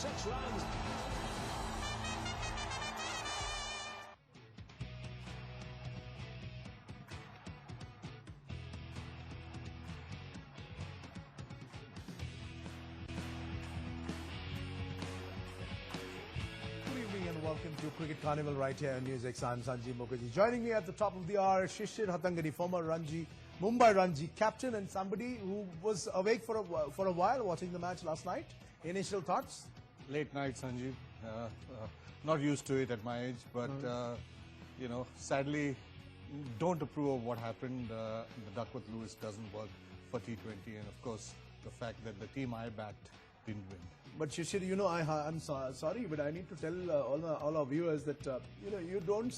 6 runs. Welcome to Cricket Carnival right here on NewsX. I'm Sanjeev Mukherjee. Joining me at the top of the hour, Shishir Hatangani, former Mumbai Ranji captain and somebody who was awake for a while watching the match last night. Initial thoughts? Late night, Sanjeev. Not used to it at my age, but you know, sadly, don't approve of what happened. The Duckworth-Lewis doesn't work for T20, and of course, the fact that the team I backed didn't win. But Shishir, you know, I'm sorry, but I need to tell all our viewers that you know, you don't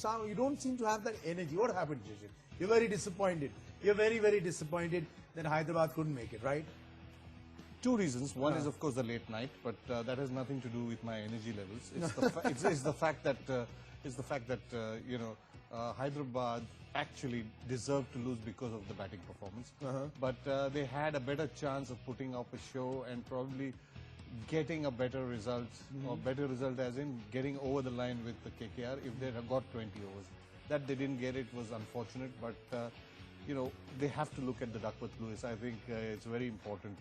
seem to have that energy. What happened, Shishir? You're very disappointed. You're very, very disappointed that Hyderabad couldn't make it, right? Two reasons. One is, of course, the late night, but that has nothing to do with my energy levels. It's the fact that you know, Hyderabad actually deserved to lose because of the batting performance. But they had a better chance of putting up a show and probably getting a better result, or better result as in getting over the line with the KKR if they had got 20 overs. That they didn't get it was unfortunate, but you know, they have to look at the Duckworth-Lewis. I think it's very important.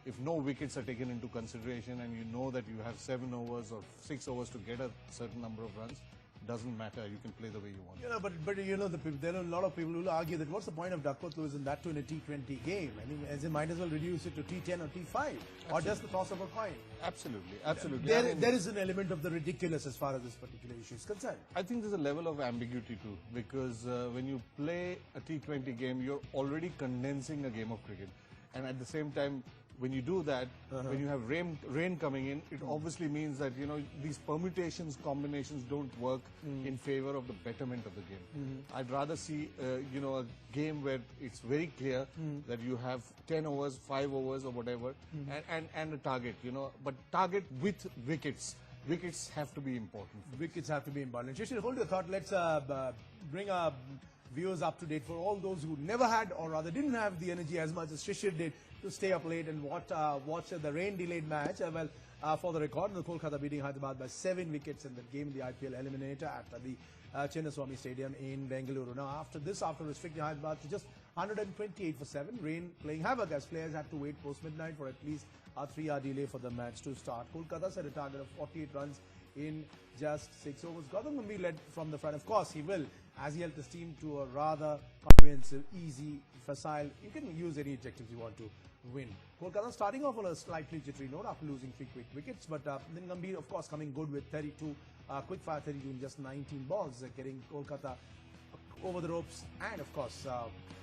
If no wickets are taken into consideration and you know that you have 7 overs or 6 overs to get a certain number of runs, doesn't matter. You can play the way you want. You know, but you know, there are a lot of people who will argue that what's the point of Duckworth-Lewis in that too in a T20 game? I mean, as in might as well reduce it to T10 or T5 or just the toss of a coin. Absolutely, absolutely. There is an element of the ridiculous as far as this particular issue is concerned. I think there's a level of ambiguity too, because when you play a T20 game, you're already condensing a game of cricket, and at the same time, when you do that, when you have rain coming in, it obviously means that, you know, these permutations, combinations don't work in favor of the betterment of the game. I'd rather see, you know, a game where it's very clear that you have 10 overs, 5 overs or whatever, and a target, you know, but target with wickets. Wickets have to be important. Wickets have to be important. Shishir, hold your thought. Let's bring our viewers up to date for all those who never had, or rather didn't have the energy as much as Shishir did to stay up late and watch the rain-delayed match. For the record, the Kolkata beating Hyderabad by 7 wickets in the game in the IPL eliminator at the Chinnaswamy Stadium in Bengaluru. Now, after restricting Hyderabad to just 128 for 7, rain playing havoc as players had to wait post-midnight for at least a 3-hour delay for the match to start. Kolkata set a target of 48 runs in just 6 overs. Gautam Gambhir led from the front. Of course, he will, as he helped his team to a rather comprehensive, easy, facile, you can use any adjectives you want to, win. Kolkata starting off on a slightly jittery note after losing 3 quick wickets, but then Gambhir, of course, coming good with 32, quick fire 32 in just 19 balls, getting Kolkata over the ropes, and of course,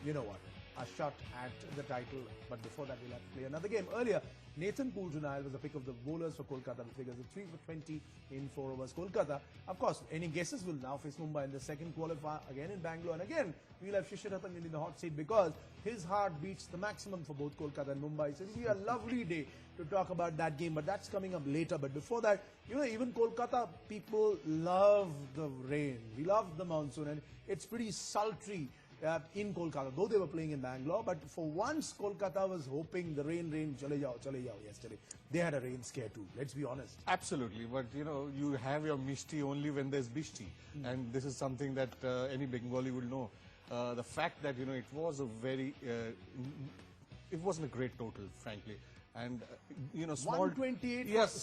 you know what, a shot at the title. But before that, we'll have to play another game. Earlier, Nathan Coulter-Nile was the pick of the bowlers for Kolkata with figures of 3 for 20 in 4 overs. Kolkata, of course, any guesses will now face Mumbai in the second qualifier again in Bangalore. And again, we'll have Shishir Hatangani in the hot seat because his heart beats the maximum for both Kolkata and Mumbai. So it'll be a lovely day to talk about that game, but that's coming up later. But before that, you know, even Kolkata people love the rain. We love the monsoon, and it's pretty sultry in Kolkata, though they were playing in Bangalore. But for once, Kolkata was hoping the rain, chale jao yesterday. They had a rain scare too, let's be honest. Absolutely, but you know, you have your mishti only when there's bishti. And this is something that any Bengali will know. The fact that, you know, it was a very, it wasn't a great total, frankly. And you know, small 128, yes,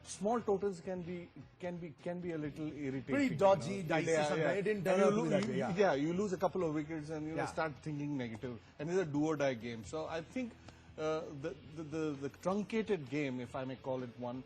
small totals can be a little irritating. Pretty dodgy, dicey sometimes. It didn't turn out to be that way. Yeah, you lose a couple of wickets and you know, start thinking negative. And it's a do or die game. So I think the truncated game, if I may call it one,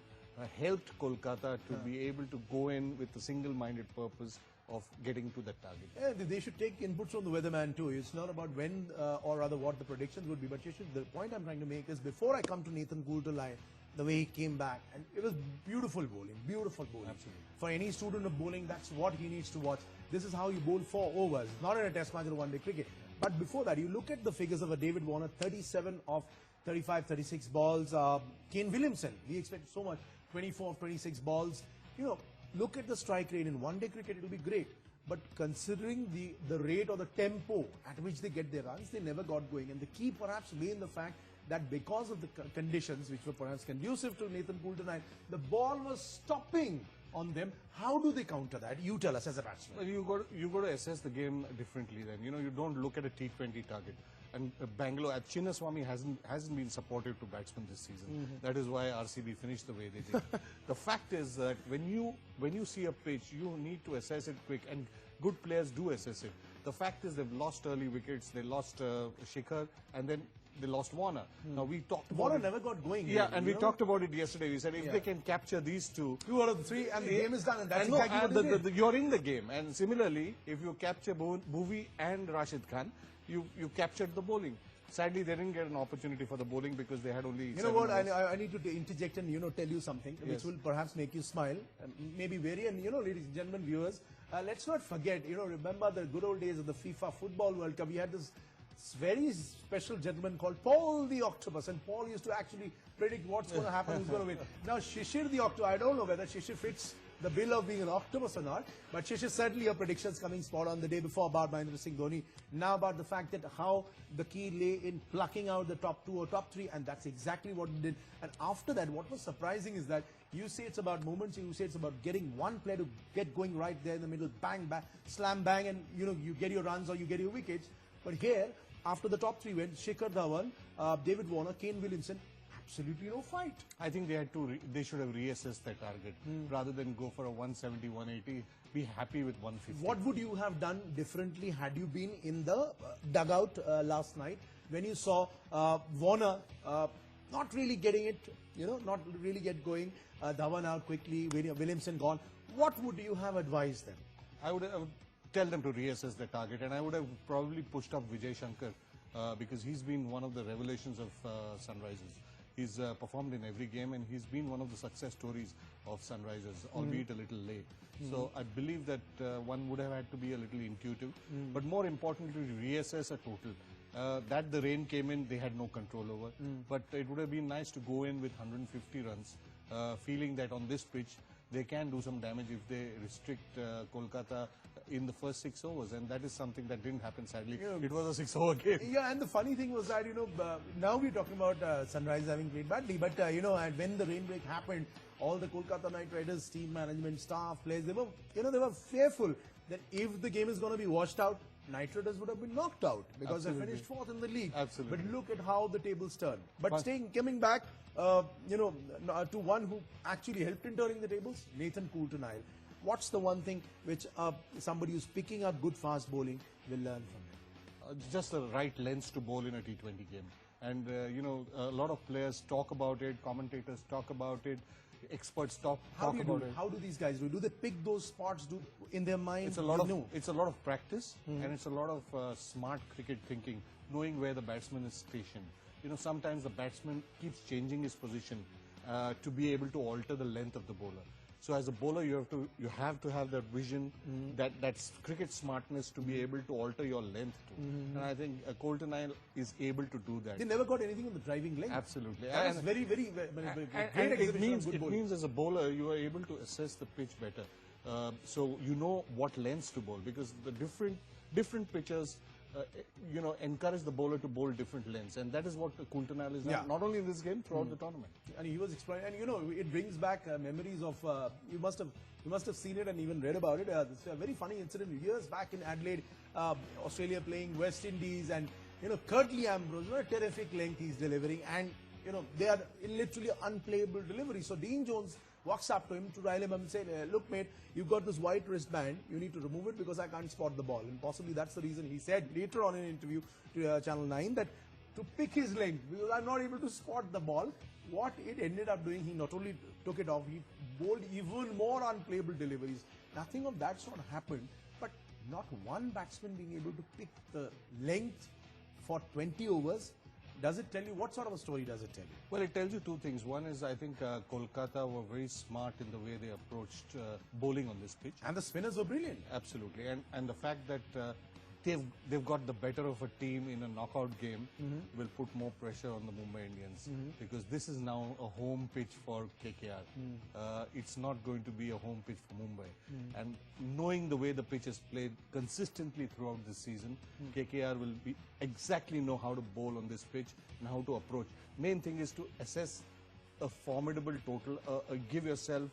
helped Kolkata to be able to go in with a single-minded purpose of getting to that target. Yeah, they should take inputs from the weatherman too. It's not about when or rather what the predictions would be, but the point I'm trying to make is before I come to Nathan Coulter-Nile, the way he came back, and it was beautiful bowling, beautiful bowling. Absolutely. For any student of bowling, that's what he needs to watch. This is how you bowl 4 overs, not in a test match or one-day cricket. But before that, you look at the figures of a David Warner, 37 of 35, 36 balls. Kane Williamson, we expect so much, 24 of 26 balls. You know, look at the strike rate in one-day cricket, it will be great. But considering the rate or the tempo at which they get their runs, they never got going. And the key perhaps lay in the fact that because of the conditions which were perhaps conducive to Nathan Coulter-Nile, the ball was stopping on them. How do they counter that? You tell us as a batsman. Well, you got to assess the game differently then. You know, you don't look at a T20 target. And Bangalore, Chinnaswamy hasn't been supportive to batsmen this season. That is why RCB finished the way they did. The fact is that when you see a pitch, you need to assess it quick, and good players do assess it. The fact is they've lost early wickets. They lost Shikhar, and then they lost Warner. Now we talked about Warner never got going. Yeah, really, and we talked about it yesterday. We said if they can capture these two, 2 out of the 3, and the game is done. And that's and exactly what they did. you're in the game. And similarly, if you capture Bhuvi and Rashid Khan, you captured the bowling. Sadly, they didn't get an opportunity for the bowling because they had only. You know what? I need to interject and tell you something which will perhaps make you smile, maybe vary. And ladies and gentlemen, viewers, let's not forget. Remember the good old days of the FIFA Football World Cup. We had this very special gentleman called Paul the Octopus, and Paul used to actually predict what's going to happen, who's going to win. Now Shishir the Octopus, I don't know whether Shishir fits the bill of being an octopus or not, but Shishir, certainly your predictions coming spot on the day before about Mahendra Singh Dhoni. Now about the fact that how the key lay in plucking out the top 2 or top 3, and that's exactly what he did. And after that, what was surprising is that you say it's about moments, you say it's about getting one player to get going right there in the middle, bang, bang, slam, bang, and you get your runs or you get your wickets. But here, after the top 3 went, Shikhar Dhawan, David Warner, Kane Williamson, absolutely no fight. I think they should have reassessed their target rather than go for a 170, 180. Be happy with 150. What would you have done differently had you been in the dugout last night when you saw Warner not really getting it, not really get going, Dhawan out quickly, Williamson gone? What would you have advised them? I would tell them to reassess their target, and I would have probably pushed up Vijay Shankar because he's been one of the revelations of Sunrisers. He's performed in every game, and he's been one of the success stories of Sunrisers, albeit a little late. So I believe that one would have had to be a little intuitive, but more importantly, to reassess a total. That the rain came in, they had no control over. But it would have been nice to go in with 150 runs, feeling that on this pitch, they can do some damage if they restrict Kolkata in the first 6 overs, and that is something that didn't happen, sadly. It was a 6-over game. Yeah, and the funny thing was that, now we're talking about Sunrise having played badly, but, and when the rain break happened, all the Kolkata Knight Riders team management, staff, players, they were fearful that if the game is going to be washed out, Knight Riders would have been knocked out because they finished 4th in the league. Absolutely. But look at how the tables turned. But coming back, to one who actually helped in turning the tables, Nathan Coulter-Nile. What's the one thing which somebody who's picking up good fast bowling will learn from him? Just the right lengths to bowl in a T20 game. And, a lot of players talk about it, commentators talk about it, experts talk about it. How do these guys do? Do they pick those spots in their mind? It's a lot of practice, and it's a lot of smart cricket thinking, knowing where the batsman is stationed. Sometimes the batsman keeps changing his position to be able to alter the length of the bowler. So as a bowler, you have to have that vision, that's cricket smartness to be able to alter your length too. And I think Coulter-Nile is able to do that. They never got anything on the driving leg. Absolutely. That's very, very great exhibition. It means as a bowler, you are able to assess the pitch better. So you know what lengths to bowl, because the different pitchers encourage the bowler to bowl different lengths, and that is what Coulter-Nile is not only in this game, throughout the tournament. And he was exploring, and it brings back memories of you must have seen it and even read about it. It's a very funny incident years back in Adelaide, Australia playing West Indies, and Curtly Ambrose, what a terrific length he's delivering, and they are literally unplayable delivery. So Dean Jones walks up to him to rile him up and say, look mate, you've got this white wristband, you need to remove it because I can't spot the ball. And possibly that's the reason he said later on in an interview to Channel 9 that to pick his length, because I'm not able to spot the ball. What it ended up doing, he not only took it off, he bowled even more unplayable deliveries. Nothing of that sort happened, but not one batsman being able to pick the length for 20 overs. Does it tell you, what sort of a story does it tell you? Well, it tells you two things. One is, I think Kolkata were very smart in the way they approached bowling on this pitch. And the spinners were brilliant. Absolutely. And the fact that they've got the better of a team in a knockout game will put more pressure on the Mumbai Indians because this is now a home pitch for KKR. It's not going to be a home pitch for Mumbai. And knowing the way the pitch is played consistently throughout this season, KKR will be exactly know how to bowl on this pitch and how to approach. Main thing is to assess a formidable total, give yourself,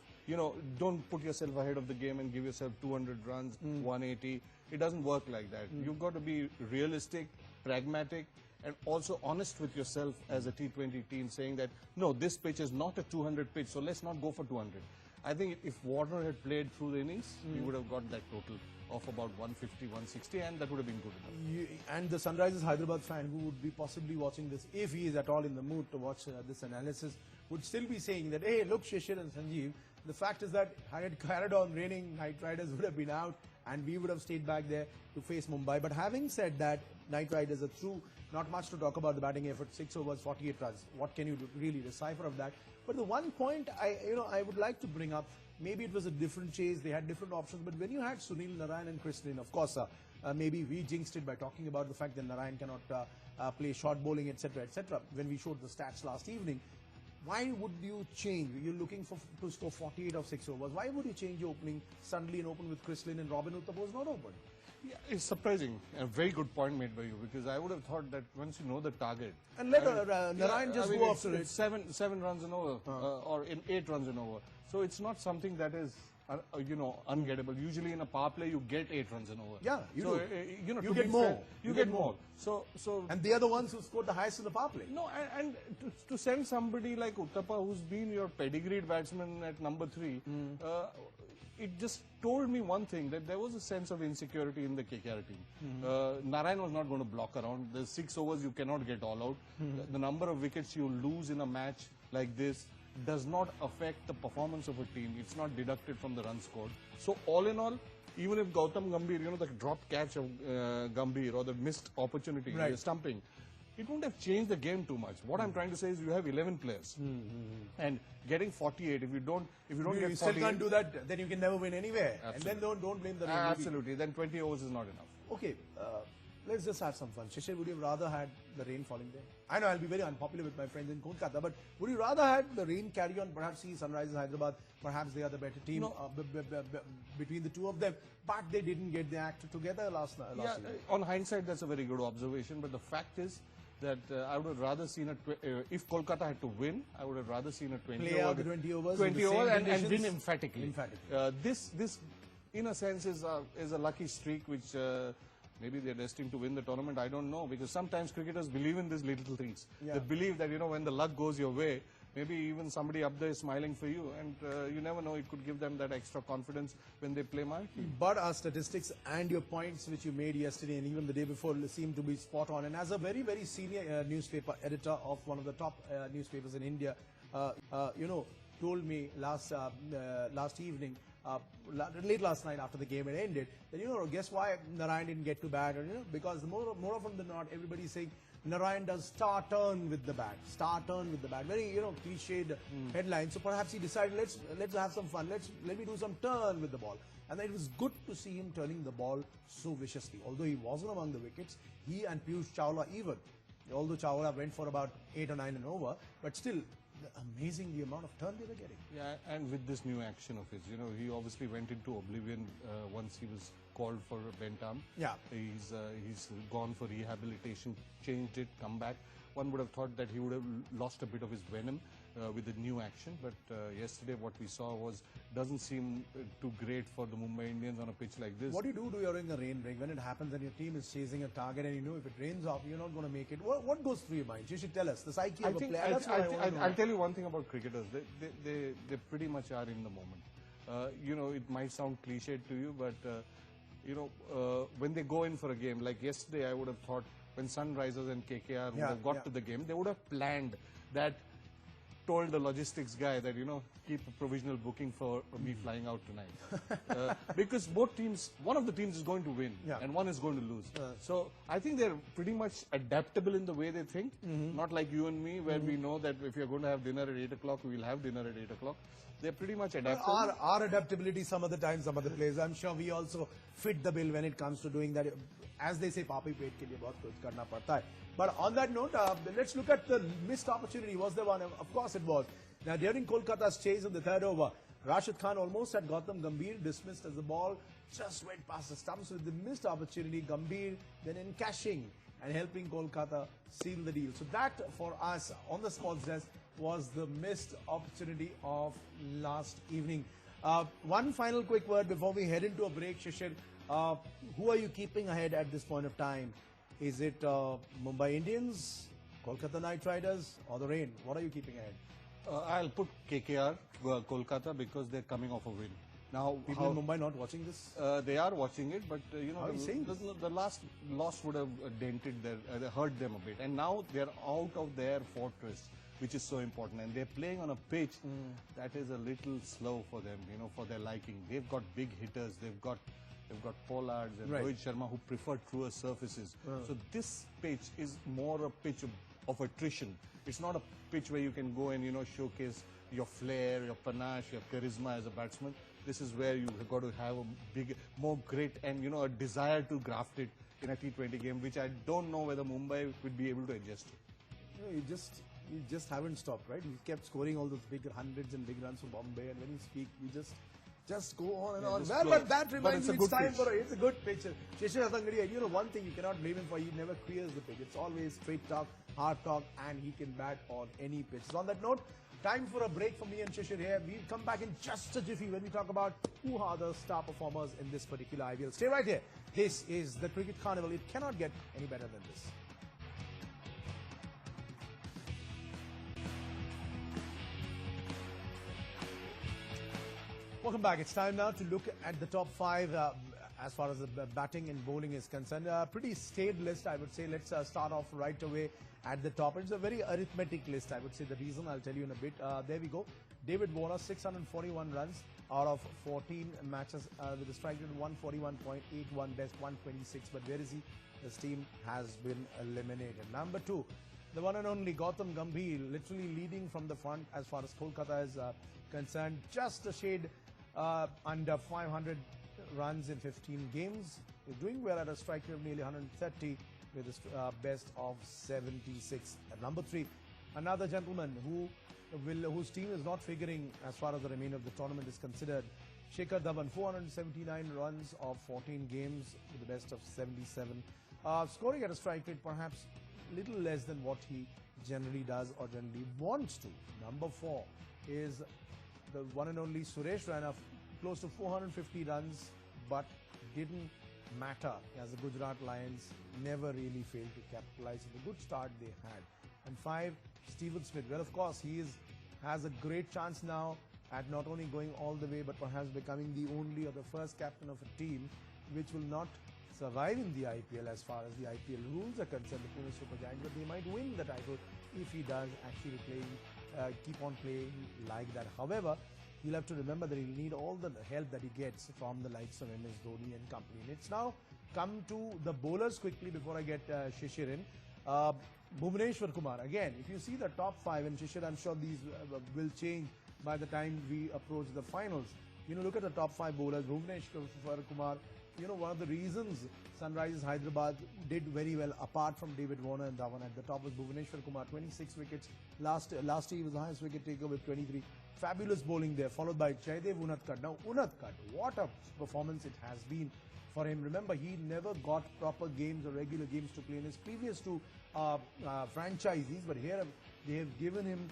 don't put yourself ahead of the game and give yourself 200 runs, 180. It doesn't work like that. You've got to be realistic, pragmatic, and also honest with yourself as a T20 team, saying that, no, this pitch is not a 200 pitch, so let's not go for 200. I think if Warner had played through the innings, he would have got that total of about 150, 160, and that would have been good enough. And the Sunrisers Hyderabad fan who would be possibly watching this, if he is at all in the mood to watch this analysis, would still be saying that, hey, look, Shishir and Sanjeev, the fact is that had it carried on raining, Knight Riders would have been out and we would have stayed back there to face Mumbai. But having said that, Knight Riders are through. Not much to talk about the batting effort, 6 overs, 48 runs. What can you really decipher of that? But the one point I would like to bring up, maybe it was a different chase, they had different options, but when you had Sunil Narine and Chris Lynn, of course, maybe we jinxed it by talking about the fact that Narine cannot play short bowling, etc., etc. When we showed the stats last evening, why would you change? You're looking to score 48 of 6 overs. Why would you change your opening suddenly and open with Chris Lynn and Robin Uthappa was not open? Yeah, it's surprising. A very good point made by you, because I would have thought that once you know the target, and let Narine just go after it. Seven runs and over, or in 8 runs and over. So it's not something that is ungettable. Usually in a power play you get 8 runs and over. Yeah, you do. You get more. You get more. So and they are the ones who scored the highest in the power play. No, and to send somebody like Uthappa, who's been your pedigreed batsman at number 3, it just told me one thing, that there was a sense of insecurity in the KKR team. Narine was not going to block around. There's 6 overs, you cannot get all out. The number of wickets you lose in a match like this does not affect the performance of a team. It's not deducted from the run scored. So all in all, even if Gautam Gambhir, the dropped catch of Gambhir or the missed opportunity, stumping, it wouldn't have changed the game too much. What I'm trying to say is you have 11 players, and getting 48. If you don't get 48, still can't do that. Then you can never win anywhere. Absolutely. And then don't blame the rain. Absolutely. Then 20 overs is not enough. Okay, let's just have some fun. Shishir, would you have rather had the rain falling there? I know I'll be very unpopular with my friends in Kolkata, but would you rather had the rain carry on? Perhaps see Sunrisers Hyderabad. Perhaps they are the better team between the two of them, but they didn't get the act together last year. On hindsight, that's a very good observation. But the fact is that I would have rather seen if Kolkata had to win, I would have rather seen a 20 overs and win emphatically. This in a sense is a lucky streak which maybe they're destined to win the tournament. I don't know, because sometimes cricketers believe in these little things. They believe that when the luck goes your way, maybe even somebody up there is smiling for you, and you never know, it could give them that extra confidence when they play marquee. But our statistics and your points which you made yesterday and even the day before seem to be spot on. And as a very, very senior newspaper editor of one of the top newspapers in India, told me last evening, late last night after the game had ended, that guess why Narine didn't get to bat? Or, because more often than not, everybody's saying Narine does star turn with the bat. Very cliched headline. So perhaps he decided, let's have some fun. Let me do some turn with the ball. And it was good to see him turning the ball so viciously. Although he wasn't among the wickets, he and Piyush Chawla even. Although Chawla went for about 8 or 9 and over, but still, amazing the amount of turn they were getting. Yeah, and with this new action of his, he obviously went into oblivion once he was called for Bentham. Yeah. He's gone for rehabilitation, changed it, come back. One would have thought that he would have lost a bit of his venom with the new action, but yesterday what we saw doesn't seem too great for the Mumbai Indians on a pitch like this. What do you do during a rain break when it happens and your team is chasing a target and if it rains off, you're not going to make it? What goes through your mind? You should tell us the psyche of a player. I'll tell you one thing about cricketers. They pretty much are in the moment. It might sound cliched to you, but when they go in for a game, like yesterday, I would have thought when Sunrisers and KKR would have got to the game, they would have planned that, told the logistics guy that, keep a provisional booking for me flying out tonight. Because both teams, one of the teams is going to win and one is going to lose. So I think they're pretty much adaptable in the way they think. Not like you and me, where we know that if you're going to have dinner at 8 o'clock, we'll have dinner at 8 o'clock. they're pretty much adaptable. Our adaptability some of the time, some of the players, I'm sure we also fit the bill when it comes to doing that. As they say, papi pet ke liye bahut kuch karna padta hai. But on that note, let's look at the missed opportunity. Was there one? Of course it was. Now during Kolkata's chase in the third over, Rashid Khan almost had Gautam Gambhir dismissed as the ball just went past the stumps with the missed opportunity. Gambhir then in cashing and helping Kolkata seal the deal. So that for us on the sports desk was the missed opportunity of last evening. One final quick word before we head into a break, Shishir. Who are you keeping ahead at this point of time? Is it Mumbai Indians, Kolkata Knight Riders, or the rain? What are you keeping ahead? I'll put KKR, Kolkata, because they're coming off a win. Now, people in Mumbai not watching this? They are watching it, but you know, the last loss would have dented hurt them a bit. And now they're out of their fortress, which is so important. And they're playing on a pitch that is a little slow for them, you know, for their liking. They've got big hitters. They've got Pollards and Rohit Sharma who prefer truer surfaces. So this pitch is more a pitch of attrition. It's not a pitch where you can go and, you know, showcase your flair, your panache, your charisma as a batsman. This is where you've got to have a more grit and, you know, a desire to graft it in a T20 game, which I don't know whether Mumbai would be able to adjust to. You know, you just haven't stopped, right? You kept scoring all those big hundreds and big runs for Bombay, and when you speak, you just go on and on. Well, but that reminds me, it's time for it's a good pitch. Shishir Asangadi, you know, one thing you cannot blame him for, he never clears the pitch. It's always straight talk, hard talk, and he can bat on any pitch. So on that note, time for a break for me and Shishir here. We'll come back in just a jiffy when we talk about who are the star performers in this particular IPL. Stay right here. This is the Cricket Carnival. It cannot get any better than this. Welcome back. It's time now to look at the top five as far as the batting and bowling is concerned. Pretty staid list, I would say. Let's start off right away at the top. It's a very arithmetic list, I would say. The reason I'll tell you in a bit. There we go. David Warner, 641 runs out of 14 matches with a strike rate of 141.81, best 126. But where is he? His team has been eliminated. Number two, the one and only Gautam Gambhir, literally leading from the front as far as Kolkata is concerned. Just a shade under 500 runs in 15 games. He's doing well at a strike rate of nearly 130 with a best of 76. And number three, another gentleman whose team is not figuring as far as the remainder of the tournament is considered. Shikhar Dhawan, 479 runs of 14 games with a best of 77. Scoring at a strike rate perhaps little less than what he generally does or generally wants to. Number four is the one and only Suresh Raina, close to 450 runs, but didn't matter as the Gujarat Lions never really failed to capitalize on the good start they had. And five, Stephen Smith. Well, of course, he has a great chance now at not only going all the way, but perhaps becoming the only or the first captain of a team which will not survive in the IPL as far as the IPL rules are concerned, the Pune Super Giants, but they might win the title if he does actually keep on playing like that. However, you'll have to remember that he'll need all the help that he gets from the likes of MS Dhoni and company. And it's now come to the bowlers quickly before I get Shishir in. Bhuvneshwar Kumar, again, if you see the top five, and Shishir, I'm sure these will change by the time we approach the finals. You know, look at the top five bowlers. Bhuvneshwar Kumar, you know, one of the reasons Sunrisers Hyderabad did very well, apart from David Warner and Dhawan, at the top was Bhuvneshwar Kumar, 26 wickets. Last year he was the highest wicket taker with 23. Fabulous bowling there, followed by Jaydev Unadkat. Now, Unadkat, what a performance it has been for him. Remember, he never got proper games or regular games to play in his previous two franchisees, but here they have given him,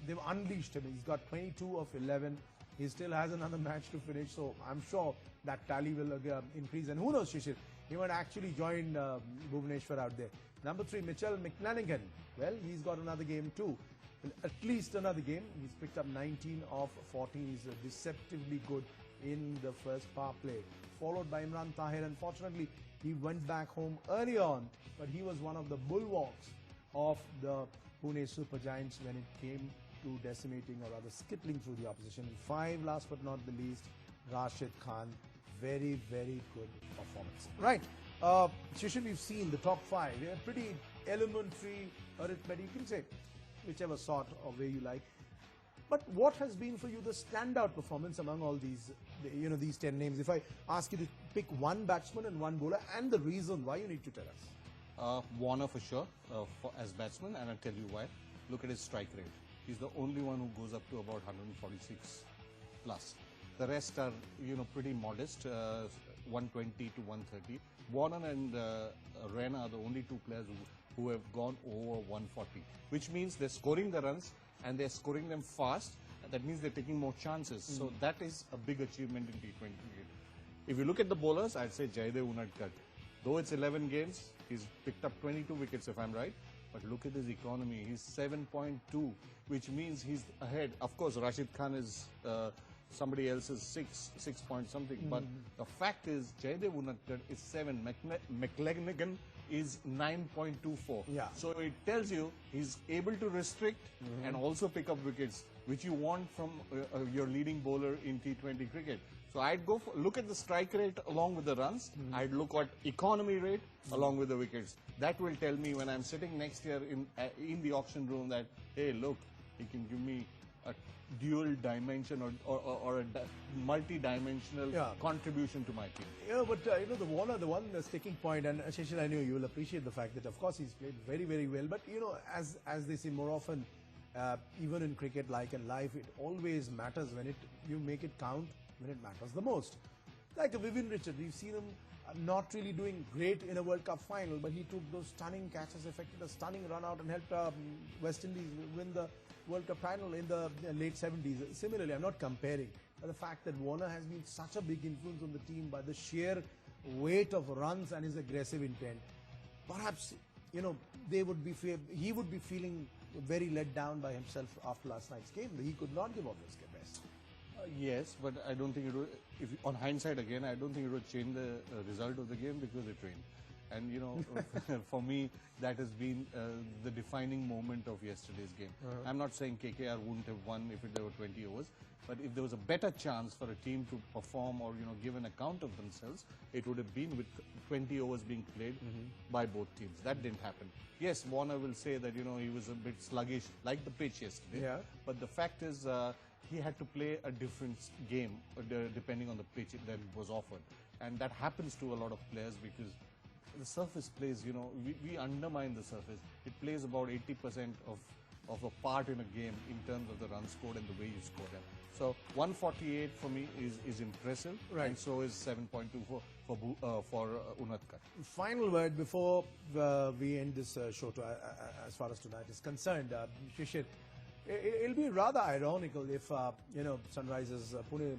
they've unleashed him. He's got 22 of 11. He still has another match to finish, so I'm sure that tally will increase. And who knows, Shishir, he might actually join Bhuvneshwar out there. Number three, Mitchell McLanigan. Well, he's got another game too. At least another game. He's picked up 19 of 14. He's deceptively good in the first power play. Followed by Imran Tahir. Unfortunately, he went back home early on, but he was one of the bulwarks of the Pune Super Giants when it came to decimating or rather skittling through the opposition. And five, last but not the least, Rashid Khan. Very, very good performance. Right. Shishir, we've seen the top five. They're pretty elementary arithmetic. You can say whichever sort of way you like. But what has been for you the standout performance among all these, these 10 names? If I ask you to pick one batsman and one bowler and the reason why, you need to tell us. Warner for sure, as batsman, and I'll tell you why. Look at his strike rate. He's the only one who goes up to about 146 plus. The rest are, pretty modest, 120 to 130. Warner and Raina are the only two players who have gone over 140, which means they're scoring the runs and they're scoring them fast. That means they're taking more chances. So that is a big achievement in T20 cricket. If you look at the bowlers, I'd say Jayadev Unadkat. Though it's 11 games, he's picked up 22 wickets if I'm right. But look at his economy. He's 7.2, which means he's ahead. Of course, Rashid Khan is somebody else's 6 point something. But the fact is, Jayadev Unadkat is 7. McLagan is 9.24. Yeah. So it tells you he's able to restrict and also pick up wickets, which you want from your leading bowler in T20 cricket. So I'd go for, look at the strike rate along with the runs. I'd look at economy rate along with the wickets. That will tell me when I'm sitting next year in the auction room that, hey, look, he can give me a dual dimension or a multi-dimensional contribution to my team. Yeah, but the Warner, the one sticking point, and Shishir, I know you will appreciate the fact that of course he's played very, very well. But as they say more often, even in cricket, like in life, it always matters when you make it count when it matters the most. Like Vivian Richard, we've seen him not really doing great in a World Cup final, but he took those stunning catches, effected a stunning run out and helped West Indies win the World Cup final in the late 70s. Similarly, I'm not comparing, but the fact that Warner has been such a big influence on the team by the sheer weight of runs and his aggressive intent, perhaps he would be feeling very let down by himself after last night's game. He could not give all his best. Yes, but I don't think it would, on hindsight again, I don't think it would change the result of the game because it rained. And for me, that has been the defining moment of yesterday's game. I'm not saying KKR wouldn't have won if there were 20 overs, but if there was a better chance for a team to perform or give an account of themselves, it would have been with 20 overs being played by both teams. That didn't happen. Yes, Warner will say that he was a bit sluggish, like the pitch yesterday. Yeah. But the fact is, he had to play a different game depending on the pitch that was offered, and that happens to a lot of players because the surface plays, we undermine the surface. It plays about 80% of a part in a game in terms of the runs scored and the way you score them. So 148 for me is impressive, right. And so is 7.2 for Unadkat. Final word before we end this show as far as tonight is concerned, Shishir. It'll be rather ironical if Sunrisers Pune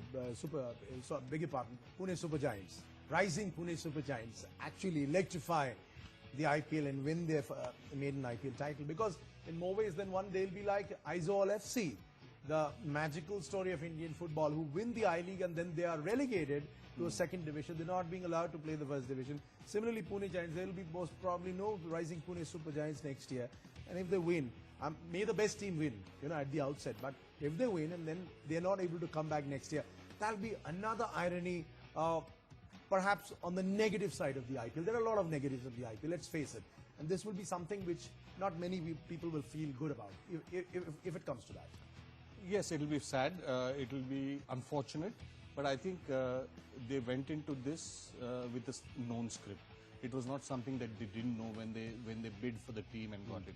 Pune Super Giants, rising Pune Super Giants, actually electrify the IPL and win their maiden IPL title, because in more ways than one they'll be like Aizawl FC, the magical story of Indian football, who win the I-League and then they are relegated to a second division. They're not being allowed to play the first division. Similarly, Pune Giants, there will be most probably no rising Pune Super Giants next year, and if they win, may the best team win, at the outset. But if they win and then they're not able to come back next year, that'll be another irony, perhaps on the negative side of the IPL. There are a lot of negatives of the IPL, let's face it. And this will be something which not many people will feel good about, if it comes to that. Yes, it will be sad, it will be unfortunate, but I think they went into this with a known script. It was not something that they didn't know when they bid for the team and got it.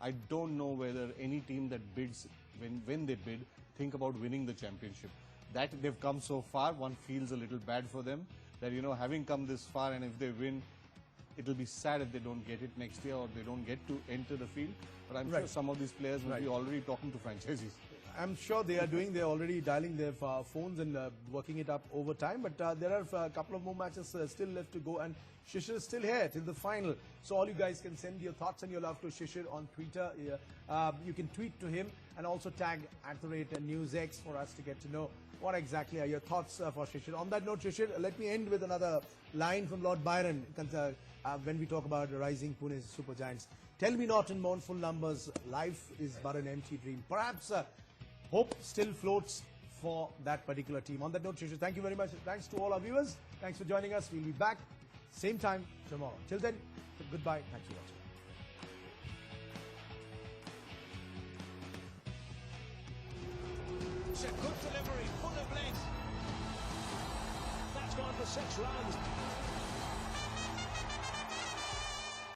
I don't know whether any team that bids, when they bid, think about winning the championship. That they've come so far, one feels a little bad for them, that having come this far, and if they win, it'll be sad if they don't get it next year or they don't get to enter the field. But I'm sure some of these players will be already talking to franchisees. I'm sure they are doing, they're already dialing their phones and working it up over time. But there are a couple of more matches still left to go, and Shishir is still here till the final. So all you guys can send your thoughts and your love to Shishir on Twitter. You can tweet to him and also tag @NewsX for us to get to know what exactly are your thoughts for Shishir. On that note, Shishir, let me end with another line from Lord Byron when we talk about the rising Pune Super Giants. Tell me not in mournful numbers, life is but an empty dream. Perhaps hope still floats for that particular team. On that note, Shishir, thank you very much. Thanks to all our viewers. Thanks for joining us. We'll be back same time tomorrow. Till then, goodbye. Thanks for watching. It's a good delivery, full of length. That's gone for 6 runs.